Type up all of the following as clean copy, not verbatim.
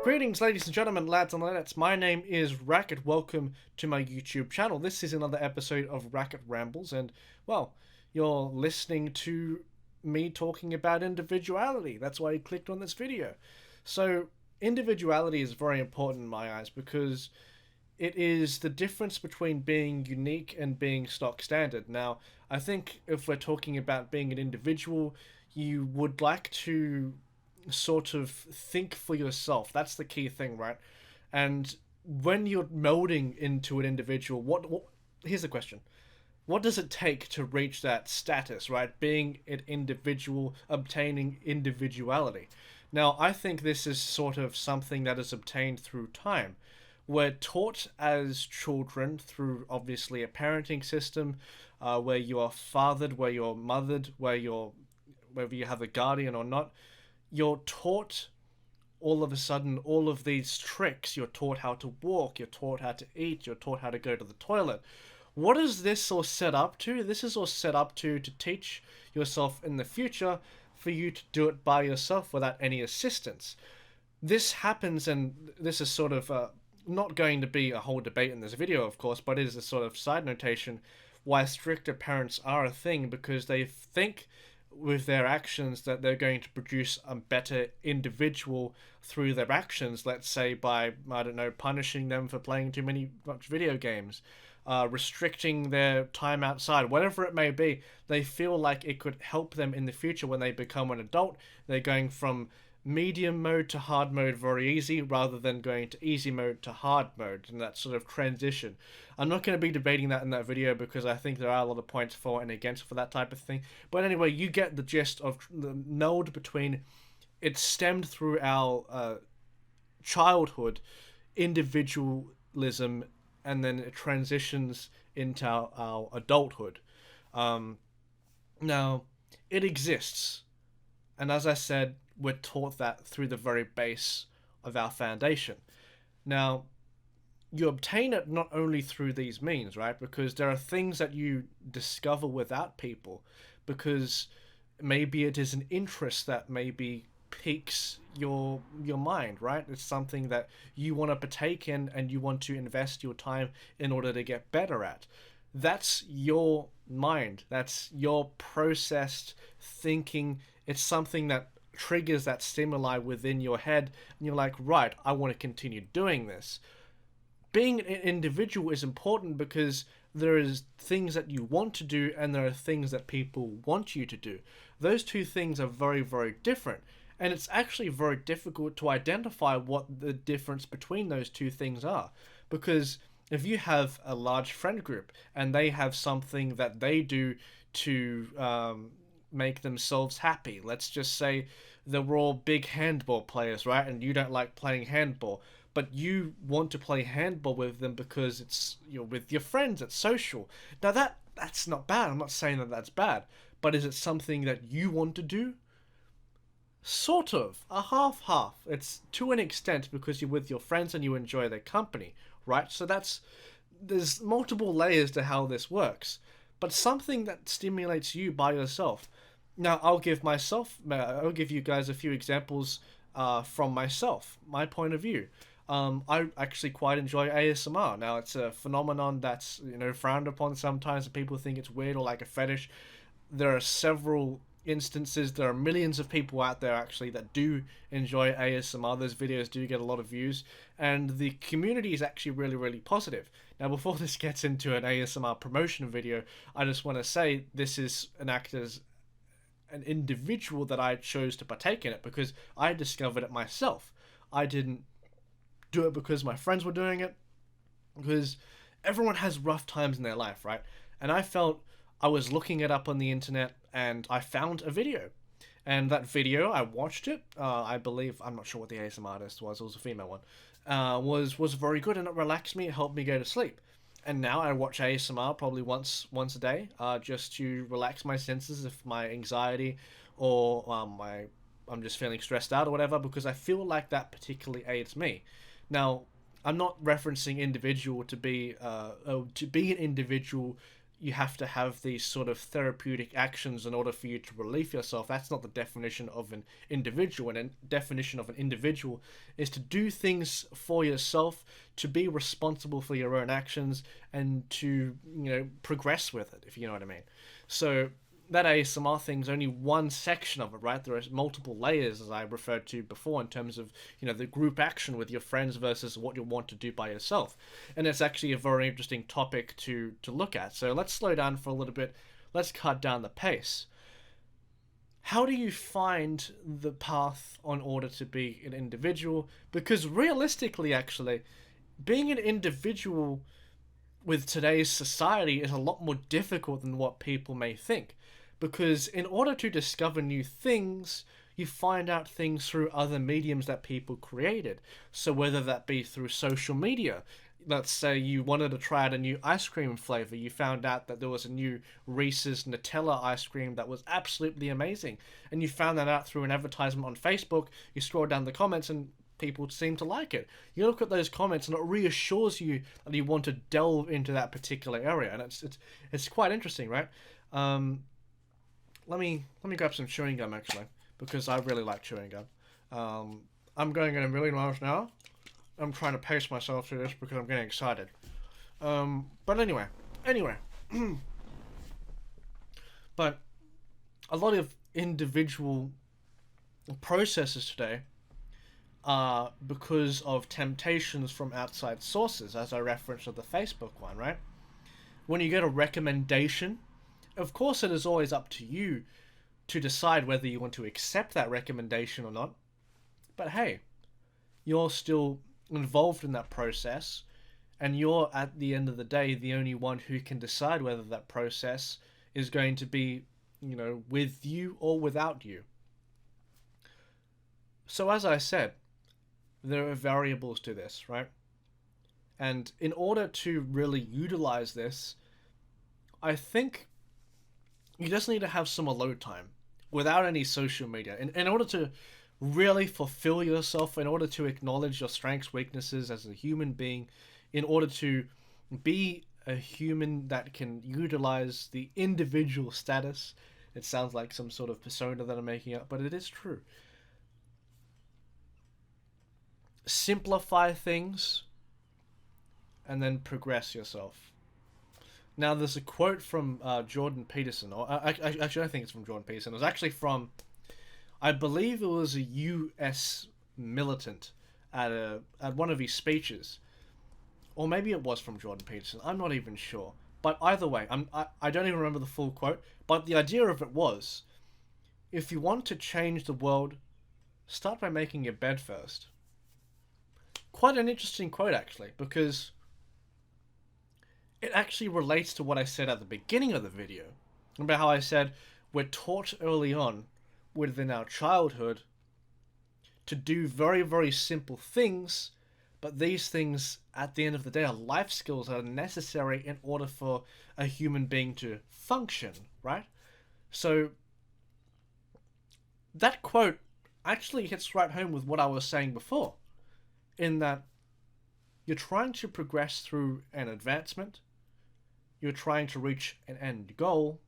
Greetings, ladies and gentlemen, lads and ladettes. My name is Racquet. Welcome to my YouTube channel. This is another episode of Racquet Rambles, and, well, you're listening to me talking about individuality. That's why you clicked on this video. So, individuality is very important in my eyes because it is the difference between being unique and being stock standard. Now, I think if we're talking about being an individual, you would like to sort of think for yourself. That's the key thing, right? And when you're melding into an individual, what here's the question. What does it take to reach that status, right? Being an individual, obtaining individuality. Now, I think this is sort of something that is obtained through time. We're taught as children through obviously a parenting system, where you are fathered, where you're mothered, whether you have a guardian or not. You're taught all of a sudden all of these tricks. You're taught how to walk, you're taught how to eat, you're taught how to go to the toilet. What is this all set up to? This is all set up to teach yourself in the future for you to do it by yourself without any assistance. This happens, and this is sort of not going to be a whole debate in this video, of course, but it is a sort of side notation why stricter parents are a thing, because they think with their actions that they're going to produce a better individual through their actions. Let's say by, I don't know, punishing them for playing much video games, restricting their time outside, whatever it may be. They feel like it could help them in the future when they become an adult. They're going from medium mode to hard mode very easy, rather than going to easy mode to hard mode, and that sort of transition. I'm not going to be debating that in that video because I think there are a lot of points for and against for that type of thing. But anyway, you get the gist of the meld between it stemmed through our childhood individualism, and then it transitions into our adulthood. Now, it exists, and as I said, we're taught that through the very base of our foundation. Now, you obtain it not only through these means, right? Because there are things that you discover without people, because maybe it is an interest that maybe piques your mind, right? It's something that you want to partake in and you want to invest your time in order to get better at. That's your mind. That's your processed thinking. It's something that triggers that stimuli within your head, and you're like, right, I want to continue doing this. Being an individual is important because there is things that you want to do and there are things that people want you to do. Those two things are very, very different, and it's actually very difficult to identify what the difference between those two things are, because if you have a large friend group and they have something that they do to make themselves happy. Let's just say they're all big handball players, right? And you don't like playing handball, but you want to play handball with them because it's, you're with your friends, it's social. Now that's not bad. I'm not saying that that's bad, but is it something that you want to do? Sort of, a half-half. It's to an extent because you're with your friends and you enjoy their company, right? So there's multiple layers to how this works, but something that stimulates you by yourself. Now, I'll give you guys a few examples from myself, my point of view. I actually quite enjoy ASMR. Now, it's a phenomenon that's, frowned upon sometimes, and people think it's weird or like a fetish. There are several instances, there are millions of people out there actually that do enjoy ASMR. Those videos do get a lot of views, and the community is actually really, really positive. Now, before this gets into an ASMR promotion video, I just want to say this is an act as an individual that I chose to partake in it because I discovered it myself. I didn't do it because my friends were doing it, because everyone has rough times in their life, right? And I felt I was looking it up on the internet and I found a video. And that video, I watched it. I believe, I'm not sure what the ASMR artist was. It was a female one. Was very good, and it relaxed me. It helped me go to sleep. And now I watch ASMR probably once a day, just to relax my senses if my anxiety or I'm just feeling stressed out or whatever, because I feel like that particularly aids me. Now, I'm not referencing individual to be an individual you have to have these sort of therapeutic actions in order for you to relieve yourself. That's not the definition of an individual. And a definition of an individual is to do things for yourself, to be responsible for your own actions, and to, progress with it, if you know what I mean. So that ASMR thing's only one section of it, right? There are multiple layers, as I referred to before, in terms of, the group action with your friends versus what you want to do by yourself. And it's actually a very interesting topic to look at. So let's slow down for a little bit. Let's cut down the pace. How do you find the path in order to be an individual? Because realistically, actually, being an individual with today's society is a lot more difficult than what people may think. Because in order to discover new things, you find out things through other mediums that people created. So whether that be through social media, let's say you wanted to try out a new ice cream flavor, you found out that there was a new Reese's Nutella ice cream that was absolutely amazing, and you found that out through an advertisement on Facebook. You scroll down the comments and people seem to like it. You look at those comments and it reassures you that you want to delve into that particular area, and it's quite interesting, right? Let me grab some chewing gum, actually, because I really like chewing gum. I'm going at a million miles an hour. I'm trying to pace myself through this because I'm getting excited. But anyway. But a lot of individual processes today are because of temptations from outside sources, as I referenced with the Facebook one, right? When you get a recommendation, of course it is always up to you to decide whether you want to accept that recommendation or not. But hey, you're still involved in that process, and you're, at the end of the day, the only one who can decide whether that process is going to be, with you or without you. So as I said, there are variables to this, right? And in order to really utilize this, I think you just need to have some alone time without any social media. In order to really fulfill yourself, in order to acknowledge your strengths, weaknesses as a human being, in order to be a human that can utilize the individual status. It sounds like some sort of persona that I'm making up, but it is true. Simplify things and then progress yourself. Now, there's a quote from Jordan Peterson, or actually, I think it's from Jordan Peterson. It was actually from, I believe it was a U.S. militant at one of his speeches, or maybe it was from Jordan Peterson. I'm not even sure. But either way, I don't even remember the full quote. But the idea of it was, if you want to change the world, start by making your bed first. Quite an interesting quote, actually, because it actually relates to what I said at the beginning of the video. Remember how I said we're taught early on within our childhood to do very, very simple things, but these things, at the end of the day, are life skills that are necessary in order for a human being to function, right? So that quote actually hits right home with what I was saying before, in that you're trying to progress through an advancement, you're trying to reach an end goal,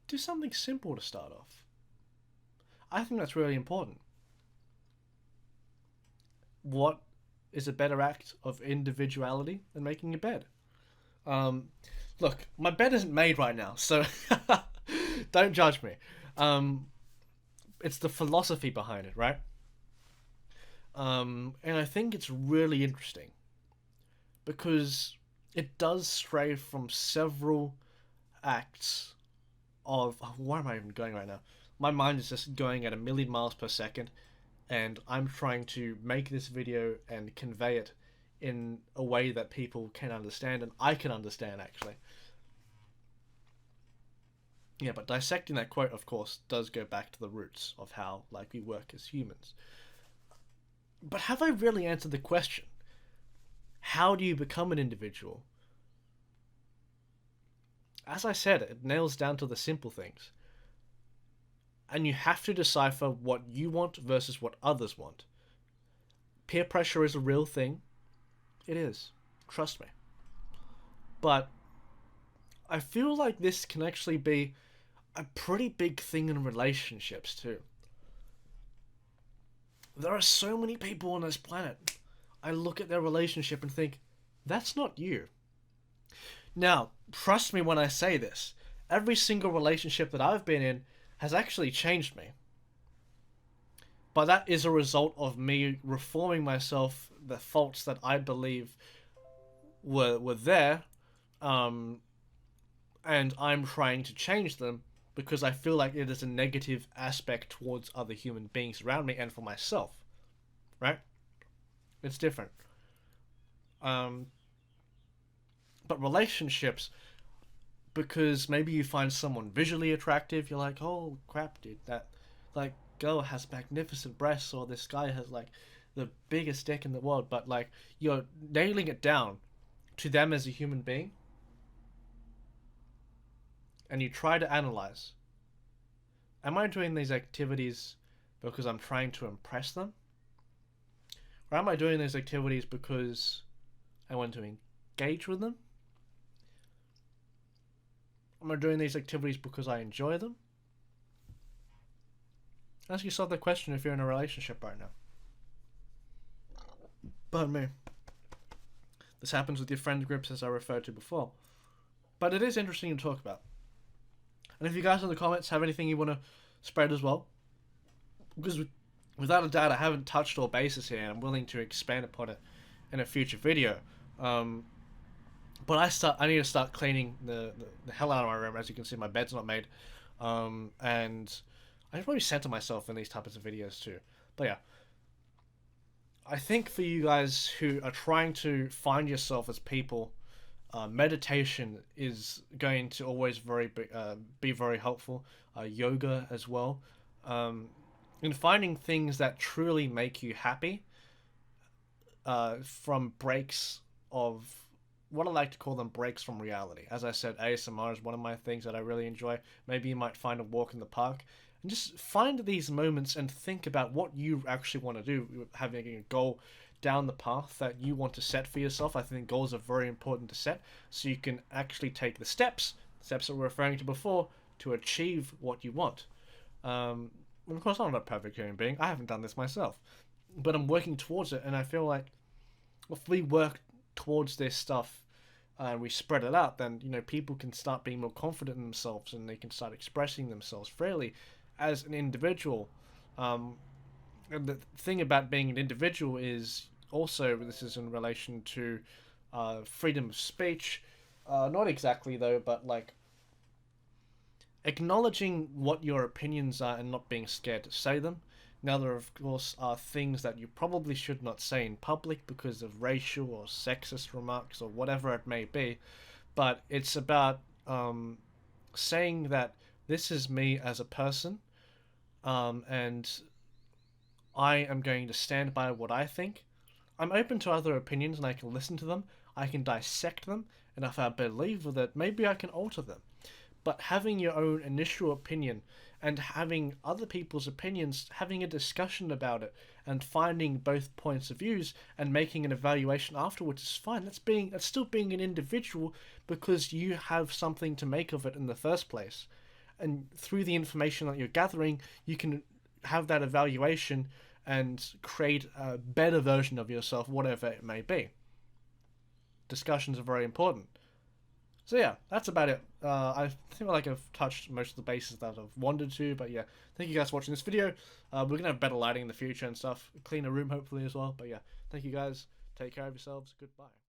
do something simple to start off. I think that's really important. What is a better act of individuality than making a bed? Look, my bed isn't made right now, so don't judge me. It's the philosophy behind it, right? And I think it's really interesting because it does stray from several acts of... where am I even going right now? My mind is just going at a million miles per second, and I'm trying to make this video and convey it in a way that people can understand, and I can understand, actually. Yeah, but dissecting that quote, of course, does go back to the roots of how, we work as humans. But have I really answered the question? How do you become an individual? As I said, it nails down to the simple things. And you have to decipher what you want versus what others want. Peer pressure is a real thing. It is. Trust me. But I feel like this can actually be a pretty big thing in relationships too. There are so many people on this planet. I look at their relationship and think, that's not you. Now, trust me when I say this. Every single relationship that I've been in has actually changed me. But that is a result of me reforming myself, the faults that I believe were there, um, and I'm trying to change them because I feel like it is a negative aspect towards other human beings around me and for myself. Right? It's different. Um, but relationships, because maybe you find someone visually attractive, you're like, oh crap, dude, that like girl has magnificent breasts, or this guy has like the biggest dick in the world, but like you're nailing it down to them as a human being, and you try to analyze, am I doing these activities because I'm trying to impress them? Or am I doing these activities because I want to engage with them? Am I doing these activities because I enjoy them? Ask yourself the question if you're in a relationship right now. Pardon me. This happens with your friend groups, as I referred to before. But it is interesting to talk about. And if you guys in the comments have anything you want to spread as well, because without a doubt I haven't touched all bases here, and I'm willing to expand upon it in a future video. But I need to start cleaning the hell out of my room. As you can see, my bed's not made, and I should probably center myself in these types of videos too. But yeah, I think for you guys who are trying to find yourself as people, meditation is going to always be very helpful. Yoga as well, in finding things that truly make you happy, from breaks of what I like to call them breaks from reality. As I said, ASMR is one of my things that I really enjoy. Maybe you might find a walk in the park and just find these moments and think about what you actually want to do, having a goal down the path that you want to set for yourself. I think goals are very important to set so you can actually take the steps that we're referring to before, to achieve what you want. And of course, I'm not a perfect human being. I haven't done this myself, but I'm working towards it, and I feel like if we work towards this stuff and we spread it out, then people can start being more confident in themselves, and they can start expressing themselves freely as an individual. And the thing about being an individual is also, this is in relation to freedom of speech. Not exactly though, but like acknowledging what your opinions are and not being scared to say them. Now, there, of course, are things that you probably should not say in public because of racial or sexist remarks or whatever it may be, but it's about saying that this is me as a person, and I am going to stand by what I think. I'm open to other opinions and I can listen to them, I can dissect them, and if I believe with it, maybe I can alter them. But having your own initial opinion and having other people's opinions, having a discussion about it, and finding both points of views and making an evaluation afterwards is fine. That's still being an individual, because you have something to make of it in the first place. And through the information that you're gathering, you can have that evaluation and create a better version of yourself, whatever it may be. Discussions are very important. So yeah, that's about it. I feel like I've touched most of the bases that I've wanted to, but yeah, thank you guys for watching this video. We're going to have better lighting in the future and stuff. A cleaner room, hopefully, as well. But yeah, thank you guys. Take care of yourselves. Goodbye.